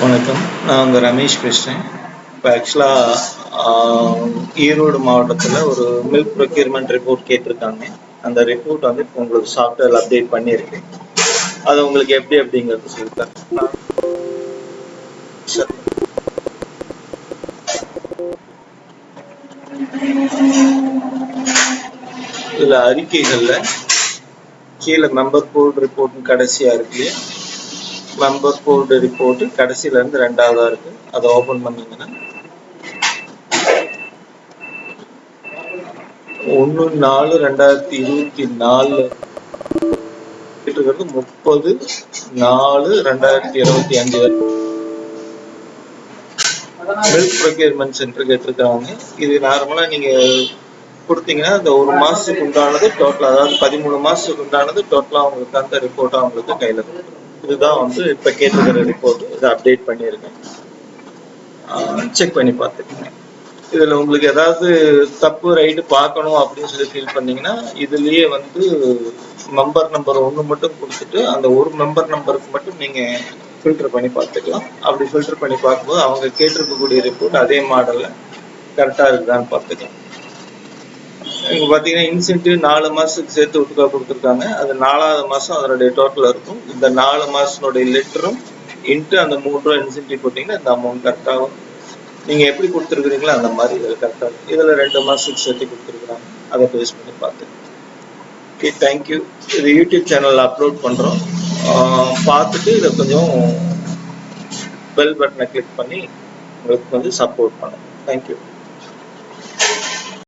வணக்கம். நான் உங்க ரமேஷ் பேசுறேன். இப்போ ஈரோடு மாவட்டத்துல ஒரு மில்க் ப்ரொக்யூர்மெண்ட் ரிப்போர்ட் கேட்டிருக்காங்க. அந்த ரிப்போர்ட் வந்து இப்போ உங்களுக்கு சாஃப்ட்வேர்ல அப்டேட் பண்ணியிருக்கேன். அது உங்களுக்கு எப்படி அப்படிங்கிறது சொல்லித்தரேன். இதுல அறிக்கைகள்ல கீழே மெம்பர் போர்டு ரிப்போர்ட் கடைசியா இருக்கு. மெம்பர் போர்டு ரிப்போர்ட் கடைசியில இருந்து ரெண்டாவதா இருக்கு. அதை ஓபன் பண்ணீங்கன்னா 1/4/2024 30/4/2025 மில்க் ப்ரொக்யூர்மெண்ட் சென்டர் கேட்டிருக்காங்க. இது நார்மலா நீங்க கொடுத்தீங்கன்னா இந்த ஒரு மாசத்துக்கு உண்டானது டோட்டல், அதாவது 13 மாசத்துக்கு உண்டானது டோட்டலா உங்களுக்கு அந்த ரிப்போர்ட் அவங்களுக்கு கையில கொடுக்கும். இதுதான் வந்து இப்ப கேட்டிருக்கிற ரிப்போர்ட். இதை அப்டேட் பண்ணியிருக்கேன். செக் பண்ணி பார்த்துக்கோங்க. இதுல உங்களுக்கு ஏதாவது தப்பு ரைட்டு பார்க்கணும் அப்படின்னு சொல்லி ஃபீல் பண்ணீங்கன்னா இதுலயே வந்து மெம்பர் நம்பர் 1 மட்டும் கொடுத்துட்டு அந்த ஒரு மெம்பர் நம்பருக்கு மட்டும் நீங்க ஃபில்டர் பண்ணி பார்த்துக்கலாம். அப்படி ஃபில்டர் பண்ணி பார்க்கும்போது அவங்க கேட்டிருக்கக்கூடிய ரிப்போர்ட் அதே மாடல்ல கரெக்டா இருக்குதான்னு பார்த்துக்கலாம். இங்க பாத்தீங்கன்னா இன்சென்டிவ் 4 மாசத்துக்கு சேர்த்து ஒட்டுக்கா கொடுத்துருக்காங்க. அது 4வது மாசம் அதனுடைய டோட்டல் இருக்கும். இந்த 4 மாசத்தினுடைய லெட்டரும் இன்ட்டு அந்த 3 ரூபா இன்சென்டிவ் போட்டீங்கன்னா இந்த அமௌண்ட் கரெக்டாகும். நீங்க எப்படி கொடுத்துருக்கீங்களோ அந்த மாதிரி இதில் கரெக்டாக இருக்கும். இதில் 2 மாசத்துக்கு சேர்த்து கொடுத்துருக்குறாங்க. அதை பேஸ் பண்ணி பார்த்து. Okay, thank you. இது யூடியூப் சேனலில் அப்லோட் பண்ணுறோம். பார்த்துட்டு இதை கொஞ்சம் பெல் பட்டனை கிளிக் பண்ணி உங்களுக்கு வந்து சப்போர்ட் பண்ணுங்க. தேங்க்யூ.